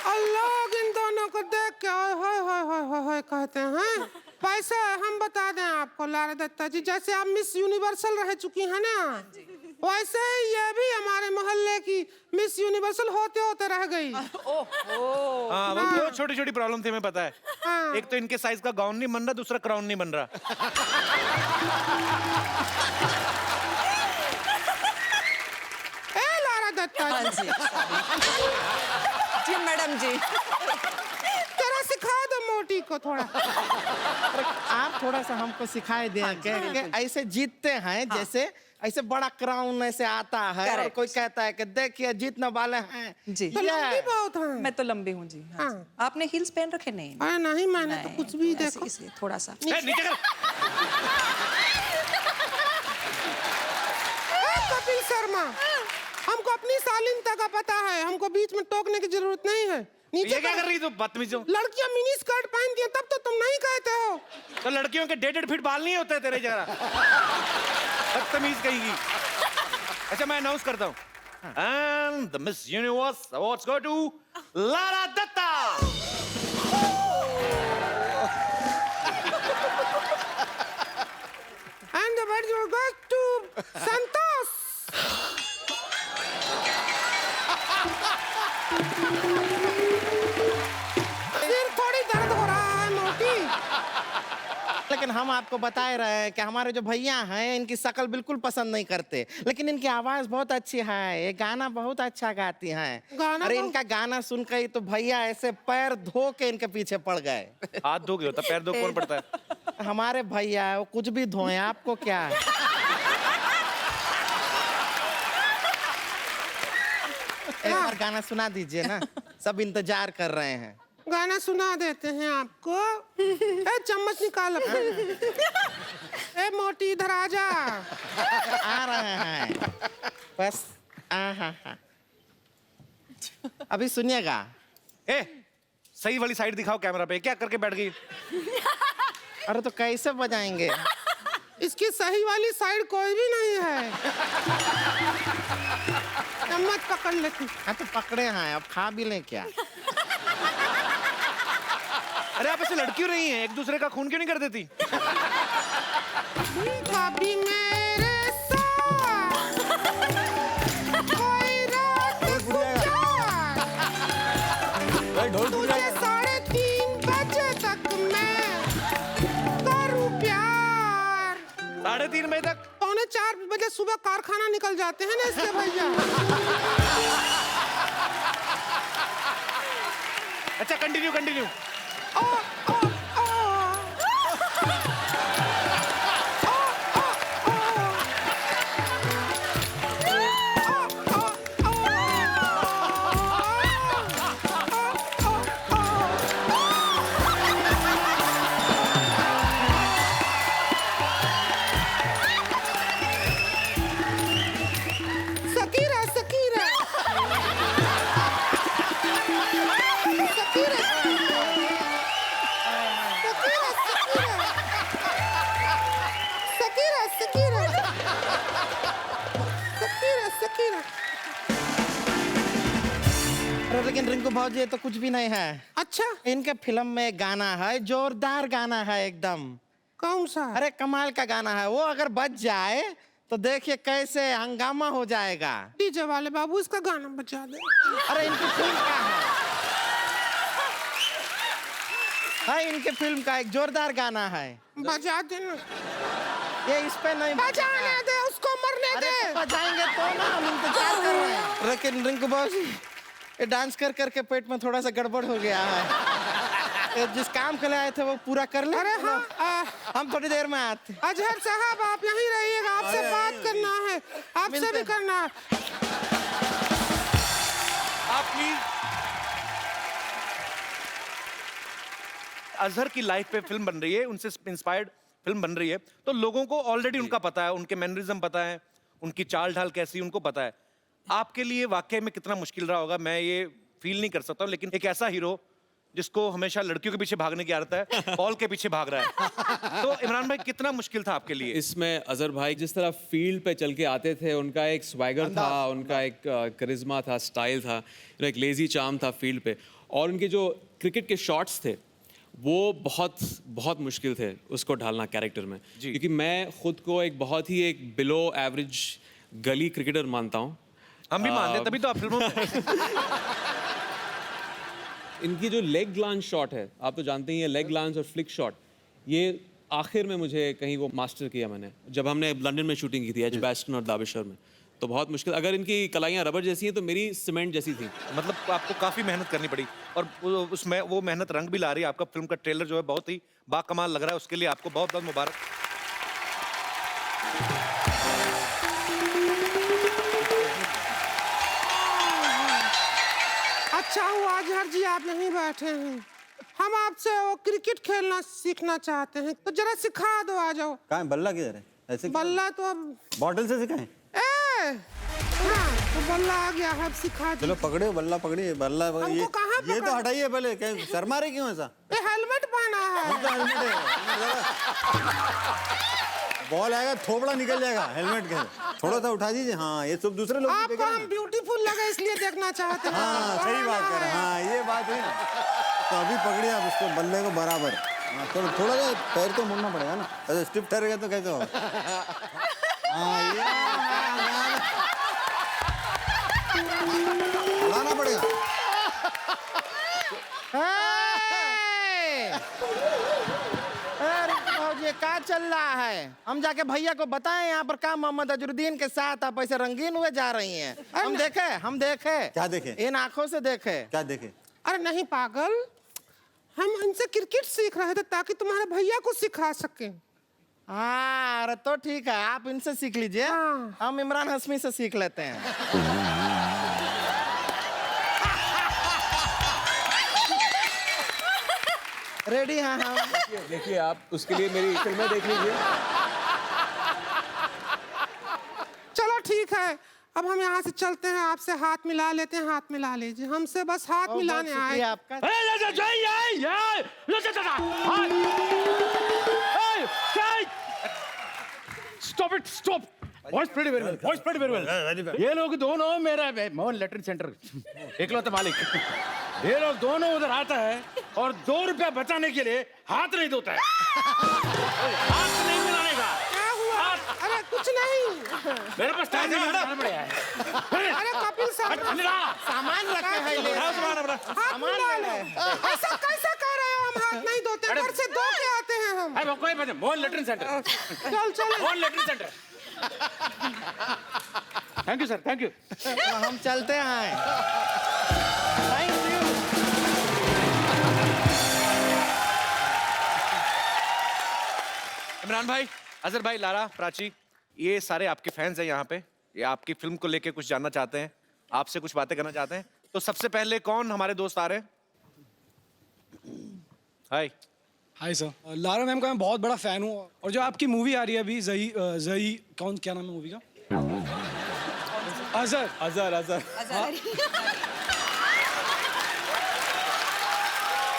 और लोग इन दोनों को देख के हाय कहते हैं। वैसे हम बता दें आपको लारा दत्ता जी, जैसे आप मिस यूनिवर्सल रह चुकी हैं ना, वैसे ही ये भी हमारे मोहल्ले की मिस यूनिवर्सल होते होते रह गई। हाँ, वो छोटी छोटी प्रॉब्लम थी, हमें पता है। हाँ। एक तो इनके साइज का गाउन नहीं बन रहा, दूसरा क्राउन नहीं बन रहा। ए लारा दत्ता जी। जी मैडम जी। जरा सिखा दो मोटी को थोड़ा। आप थोड़ा सा हमको सिखाए दें कि ऐसे जीतते हैं, जैसे ऐसे बड़ा क्राउन ऐसे आता है और कोई कहता है कि देखिए जीतने वाले हैं जी। तो लंबी बहुत है। मैं तो लंबी हूँ जी। हाँ। आपने हील्स पहन रखे? नहीं अरे नहीं, मैंने तो कुछ भी देखो। इसलिए थोड़ा सा नीचे कर। कपिल शर्मा, हमको अपनी शालीनता का पता है, हमको बीच में टोकने की जरूरत नहीं है। नीचे ये क्या कर रही तू बदतमीज हो? लड़कियां मिनी स्कर्ट पहनती हैं तब तो तुम नहीं कहते हो। तो लड़कियों के 1.5 फीट बाल नहीं होते तेरे जगह? बदतमीज कहेगी। अच्छा मैं अनाउंस करता हूँ, and the Miss Universe awards go to Lara Dutta. And the award goes to Santosh. सिर थोड़ी दर्द हो रहा है मोटी। लेकिन हम आपको बता रहे हैं कि हमारे जो भैया हैं इनकी शक्ल बिल्कुल पसंद नहीं करते, लेकिन इनकी आवाज बहुत अच्छी है, ये गाना बहुत अच्छा गाती हैं। गाना अरे बहुत- इनका गाना सुनकर ही तो भैया ऐसे पैर धो के इनके पीछे पड़ गए। हाथ धो के होता, पैर धो कौन पड़ता है? हमारे भैया वो कुछ भी धोए, आपको क्या है? एक बार गाना सुना दीजिए ना, सब इंतजार कर रहे हैं। गाना सुना देते हैं आपको। ए चम्मच निकाल अपना। ए मोटी इधर आ जा। आ रहे हैं बस। अभी सुनिएगा। ए सही वाली साइड दिखाओ कैमरा पे, क्या करके बैठ गई? अरे तो कैसे बजाएंगे? इसकी सही वाली साइड कोई भी नहीं है। चम्मच पकड़ लेती। हाँ तो पकड़े हैं, अब खा भी लें क्या? अरे आप ऐसे लड़की रही हैं, एक दूसरे का खून क्यों नहीं कर देती? कभी मेरे साथ कोई रात गुजार, तुझे 3:30 बजे तक मैं करूं प्यार। 3:30 बजे तक? 3:45 बजे सुबह कारखाना निकल जाते हैं ना इसके भैया। अच्छा continue continue. Shakira Shakira Shakira Shakira Shakira Shakira Shakira. अरे लेकिन रिंकू भाजी ये तो कुछ भी नहीं है। अच्छा इनके फिल्म में गाना है, जोरदार गाना है एकदम। कौन सा? अरे कमाल का गाना है वो, अगर बज जाए तो देखिए कैसे हंगामा हो जाएगा। डीजे वाले बाबू इसका गाना बजा दे। अरे इनकी फिल्म का है इनके फिल्म का एक जोरदार गाना है, बजा देना। ये इस पे नहीं बजाने दे उसको, मरने अरे दे। तो बजाएंगे तो ना, हम इंतजार कर रहे हैं। लेकिन रिंकू बाबू ये डांस कर करके पेट में थोड़ा सा गड़बड़ हो गया है। ये जिस काम के लिए आए थे वो पूरा कर ले। अरे हाँ, हम थोड़ी देर में आते। अजहर साहब आप यहीं रहिएगा, आपसे बात करना है, आपसे भी करना है। आप प्लीज अजहर की लाइफ पे फिल्म बन रही है, उनसे इंस्पायर्ड फिल्म बन रही है, तो लोगों को ऑलरेडी उनका पता है, उनके मैनरिज्म पता है, उनकी चाल ढाल कैसी उनको पता है। आपके लिए वाकई में कितना मुश्किल रहा होगा मैं ये फील नहीं कर सकता हूँ, लेकिन एक ऐसा हीरो जिसको हमेशा लड़कियों के पीछे भागने की आदत है, बॉल के पीछे भाग रहा है, तो इमरान भाई कितना मुश्किल था आपके लिए? इसमें अजहर भाई जिस तरह फील्ड पे चल के आते थे, उनका एक स्वैगर था, उनका एक करिश्मा था, स्टाइल था, एक लेजी चार्म था फील्ड पे, और उनके जो क्रिकेट के शॉट्स थे वो बहुत बहुत मुश्किल थे उसको ढालना कैरेक्टर में, क्योंकि मैं खुद को एक बहुत ही एक बिलो एवरेज गली क्रिकेटर मानता हूँ। हम भी मानते हैं, तभी तो आप फिल्मों में इनकी जो लेग ग्लांस शॉट है, आप तो जानते ही हैं, लेग ग्लांस और फ्लिक शॉट, ये आखिर में मुझे कहीं वो मास्टर किया मैंने, जब हमने लंदन में शूटिंग की थी एच बैस्टन और दाबिशर में, तो बहुत मुश्किल। अगर इनकी कलाइयाँ रबर जैसी हैं तो मेरी सीमेंट जैसी थी। मतलब आपको काफी मेहनत करनी पड़ी, और उसमें वो मेहनत रंग भी ला रही है। आपका फिल्म का ट्रेलर जो है बहुत ही बाकमाल लग रहा है, उसके लिए आपको बहुत बहुत मुबारक। अच्छा हुआ अजहर जी आप यहीं बैठे हैं, हम आपसे वो क्रिकेट खेलना सीखना चाहते हैं, तो जरा सिखा दो। आ जाओ। कहाँ है बल्ला? किधर है? ऐसे बल्ला तो अब बॉटल से सिखाएं? हाँ, तो बल्ला आ गया है, अब सिखा दो। चलो पकड़े बल्ला, पकड़िए बल्ला। हमको कहाँ ये तो हटाइए पहले, क्या शर्मा रहे क्यों ऐसा? ये हेलमेट पहना है। तो हेलमेट है, बॉल आएगा थोपड़ा निकल जाएगा हेलमेट के, थोड़ा सा उठा दीजिए। हाँ ये सब दूसरे लोग आपको हम ब्यूटीफुल लगे इसलिए देखना चाहते हैं। हाँ सही बात कर रहे हैं, हाँ ये बात हुई ना। तो अभी पकड़िए आप उसको बल्ले को बराबर। हाँ तो थोड़ा सा पैर तो मुड़ना पड़ेगा ना, ऐसे स्टिफ ठहरेगा तो कैसे होगा? हाँ ये उड़ाना पड़ेगा। ये क्या चल रहा है? हम जाके भैया को बताएं यहाँ पर क्या मोहम्मद अजरुद्दीन के साथ आप ऐसे रंगीन हुए जा रही हैं। हम देखे। क्या देखे? इन आंखों से देखे। क्या देखे? अरे नहीं पागल, हम इनसे क्रिकेट सीख रहे थे ताकि तुम्हारे भैया को सिखा सके। हाँ अरे तो ठीक है, आप इनसे सीख लीजिए। हाँ। हम इमरान हाशमी से सीख लेते हैं। रेडी? हाँ हाँ देखिए आप उसके लिए मेरी फिल्में देख लीजिए। चलो ठीक है, अब हम यहाँ से चलते हैं, आपसे हाथ मिला लेते हैं, हाथ मिला लीजिए, हमसे बस हाथ मिलाने आए। शुक्रिया आपका। Stop it, stop. Voice pretty very well, voice pretty very well. ये लोग दोनों मेरा मोहन लेटरिन सेंटर इकलौते मालिक, ये लोग दोनों उधर आता है और 2 रुपया बचाने के लिए हाथ नहीं धोता है। हाथ नहीं मिलाने का। क्या हुआ? अरे कुछ नहीं। मेरे पास टाइम नहीं है। अरे कपिल सामान रखे हैं ले। हाथ मिला लो। ऐसा कैसे कर रहे हो? हम हाथ नहीं धोते, घर से धो के आते हैं हम। अरे कोई बात नहीं, मोहन लेटरिन सेंटर। चल चल। Mohan latrine centre. Thank you sir, thank you. हम चलते हैं। Thank you. इमरान भाई, अजहर भाई, लारा, प्राची, ये सारे आपके फैंस हैं यहाँ पे। ये आपकी फिल्म को लेके कुछ जानना चाहते हैं, आपसे कुछ बातें करना चाहते हैं। तो सबसे पहले कौन हमारे दोस्त आ रहे हैं? हाय। हाय सर, लारा मैम का मैं बहुत बड़ा फैन हूँ, और जो आपकी मूवी आ रही है अभी जही कौन, क्या नाम है मूवी का? अजहर। अजहर अजहर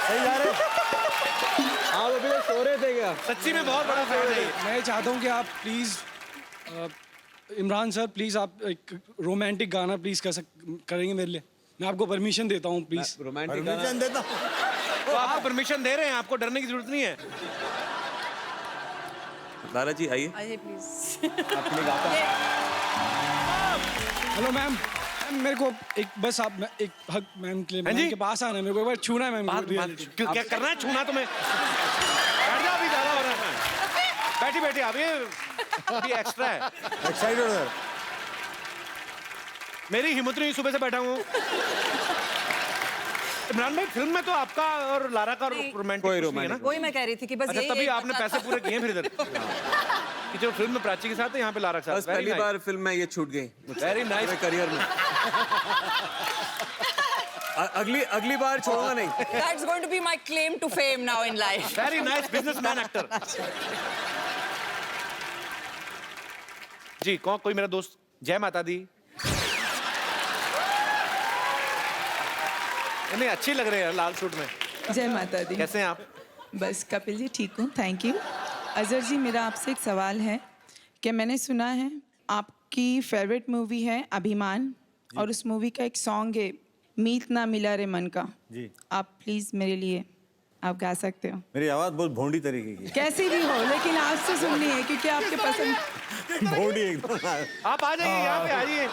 सही जा रहे? आप अभी तक सो रहे थे क्या? सच्ची में बहुत बड़ा फैन है। मैं चाहता हूँ कि आप प्लीज़ इमरान सर, प्लीज़ आप एक रोमांटिक गाना प्लीज़ करेंगे मेरे लिए। मैं आपको परमिशन देता हूँ, प्लीज़। रोमांटिक परमिशन देता। तो आपको परमिशन दे रहे हैं, आपको डरने की जरूरत नहीं है। लारा जी आइए। आइए प्लीज। हेलो मैम, मेरे को एक बस आप एक हक मैम के लिए, मैम के पास आना है, मेरे को एक बार छूना है मैम को। क्या करना है? छूना तुम्हें? बैठ जाओ, अभी ज्यादा हो रहा है। बैठी बैठी, अभी एक्स्ट्रा है। एक्साइटेड हो सर? मेरी हिम्मत नहीं, सुबह से बैठा हूँ। इमरान भाई, फिल्म में तो आपका और लारा का रोमांटिक है ना? वही मैं कह रही थी कि बस अच्छा, यही तभी एक आपने बचा पैसे था। पूरे किए फिर इधर कि जो फिल्म में प्राची के साथ है, यहाँ पे लारा के साथ। बस पहली बार फिल्म में ये छूट गई वेरी नाइस करियर में। अगली बार छोड़ूंगा नहीं। That's going to be my claim to fame now in life. Very nice businessman actor. जी, कौन कोई मेरा दोस्त? जय माता दी। नहीं, अच्छी लग रहे हैं लाल सूट में। जय माता दी। कैसे हैं आप? बस कपिल जी ठीक हूँ, थैंक यू। अजहर जी, मेरा आपसे एक सवाल है कि मैंने सुना है आपकी फेवरेट मूवी है अभिमान, और उस मूवी का एक सॉन्ग है मीत ना मिला रे मन का। जी। आप प्लीज मेरे लिए आप गा सकते हो? मेरी आवाज बहुत भोंडी तरीके की। कैसी भी हो, लेकिन आज से सुननी है क्योंकि आपके पसंद। भोंडी एकदम। आप आ जाइए, यहाँ पे आइए।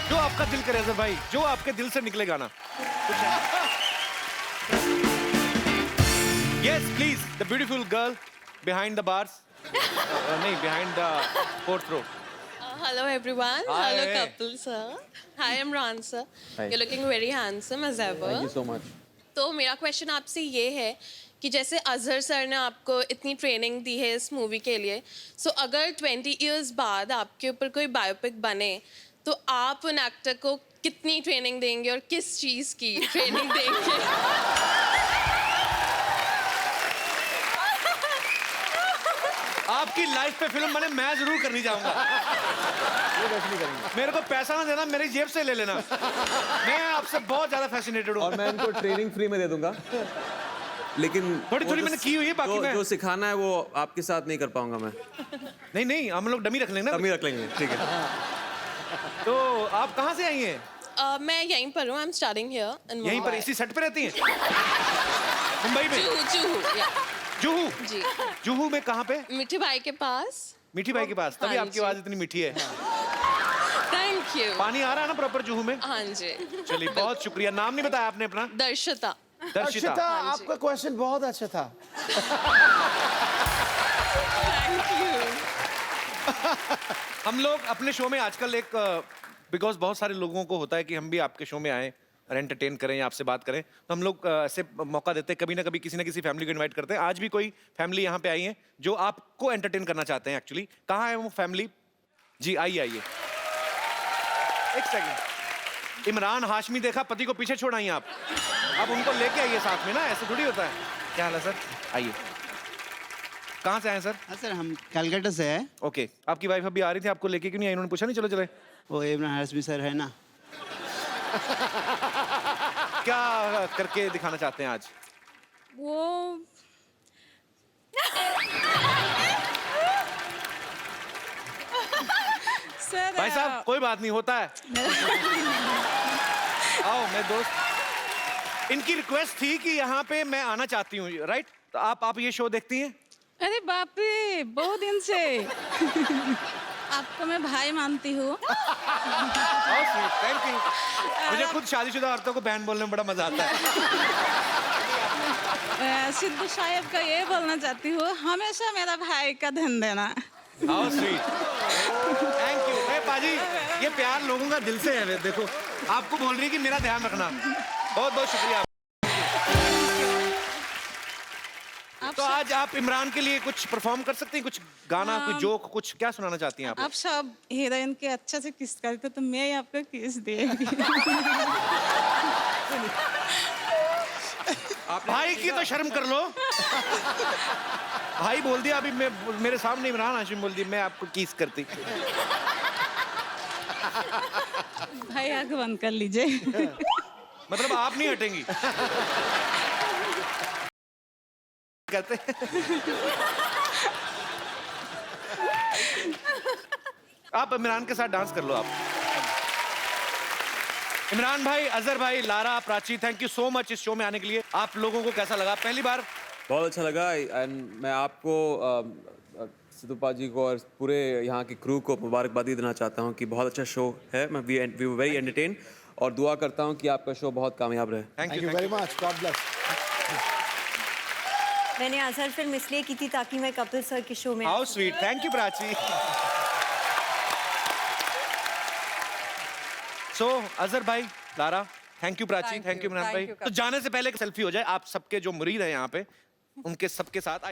जो आपका दिल करे अजहर भाई, जो आपके दिल से निकले गाना। Yes, please, the beautiful girl behind the bars. नहीं, behind the fourth row. Hello everyone. Hi. Hello couple sir. Hi Imran sir. Hi. You're looking very handsome as ever. Thank you so much. तो मेरा question आपसे ये है कि जैसे Azhar sir ने आपको इतनी ट्रेनिंग दी है इस मूवी के लिए, सो अगर 20 इयर्स बाद आपके ऊपर कोई बायोपिक बने तो आप उन एक्टर को कितनी ट्रेनिंग देंगे और किस चीज़ की ट्रेनिंग देंगे? आपकी लाइफ पे फिल्म बने, मैं जरूर करनी चाहूंगा। मेरे को पैसा ना देना, मेरी जेब से ले लेना। मैं आपसे बहुत ज्यादा फैसिनेटेड हूँ। और मैं इनको ट्रेनिंग फ्री में दे दूंगा, लेकिन थोड़ी थोड़ी मैंने की हुई है, बाकी मैं जो सिखाना है वो आपके साथ नहीं कर पाऊंगा मैं। नहीं नहीं, हम लोग डमी रख लेंगे ना। डमी रख लेंगे, ठीक है। तो आप कहाँ से आई हैं? मैं यहीं पर हूँ। I am studying here in यहीं पर इसी सेट पे रहती हैं? मुंबई में? जुहू जुहू? जी। जुहू में कहाँ पे? मिठी भाई के पास। मीठी भाई के पास, तभी हाँ आपकी जी। आवाज इतनी मीठी है। Thank you. पानी आ रहा है ना प्रॉपर जुहू में? हाँ जी। चलिए, बहुत शुक्रिया। नाम नहीं बताया आपने अपना? दर्शिता। दर्शिता। आपका क्वेश्चन बहुत अच्छा था। Thank you. हम लोग अपने शो में आजकल एक बिकॉज बहुत सारे लोगों को होता है कि हम भी आपके शो में आए और एंटरटेन करें या आपसे बात करें, तो हम लोग ऐसे मौका देते हैं, कभी ना कभी किसी ना किसी फैमिली को इनवाइट करते हैं। आज भी कोई फैमिली यहाँ पे आई है जो आपको एंटरटेन करना चाहते हैं। एक्चुअली कहाँ है वो फैमिली? जी आइए आइए, एक सेकंड। इमरान हाशमी देखा, पति को पीछे छोड़ आई आप। अब उनको लेके आइए साथ में ना, ऐसे थोड़ी होता है। क्या हाल है सर? आइए। कहाँ से आए सर? हाँ सर, हम कलकत्ता से हैं। ओके, आपकी वाइफ अभी आ रही थी, आपको लेके क्यों नहीं आई? उन्होंने पूछा नहीं चलो चले? वो इमरान हाशमी सर है ना। क्या करके दिखाना चाहते हैं आज? वो सर भाई साहब कोई बात नहीं, होता है। आओ मेरे दोस्त, इनकी रिक्वेस्ट थी कि यहाँ पे मैं आना चाहती हूँ, राइट? तो आप ये शो देखती हैं? अरे बाप रे, बहुत दिन से आपको मैं भाई मानती हूँ। Thank you. मुझे खुद शादीशुदा औरतों को बहन बोलने में बड़ा मजा आता है। सिद्धू साहब का ये बोलना चाहती हूँ, हमेशा मेरा भाई का ध्यान देना। How sweet, thank you. पाजी, ये प्यार लोगों का दिल से है। देखो, आपको बोल रही है कि मेरा ध्यान रखना। बहुत बहुत शुक्रिया। तो आज आप इमरान के लिए कुछ परफॉर्म कर सकती हैं? कुछ गाना, कोई जोक, कुछ क्या सुनाना चाहती हैं आप सब हीरोइन के अच्छा से किस करते तो मैं ही आपको किस देगी। भाई की तो शर्म कर लो। भाई बोल दिया अभी, मैं मेरे सामने इमरान हाशमी बोल दी, मैं आपको किस करती। भाई आंख बंद कर लीजिए। मतलब आप नहीं हटेंगी? कहते आप इमरान के साथ डांस कर लो। आप इमरान भाई, अजहर भाई, Lara, Prachi, thank you so much इस शो में आने के लिए। आप लोगों को कैसा लगा पहली बार? बहुत अच्छा लगा एंड मैं आपको सिद्धू जी को और पूरे यहाँ की क्रू को मुबारकबादी देना चाहता हूँ कि बहुत अच्छा शो है। मैं वी वर वेरी एंटरटेन और दुआ करता हूँ कि आपका शो बहुत कामयाब रहे। Thank you very much, God bless. मैंने अजहर फिल्म इसलिए की थी ताकि मैं कपिल सर के शो में। How sweet, thank you Prachi. So Azhar भाई, Lara, thank you Prachi, thank you Imran भाई। तो जाने से पहले सेल्फी हो जाए आप सबके जो मुरीद हैं यहाँ पे, उनके सबके साथ।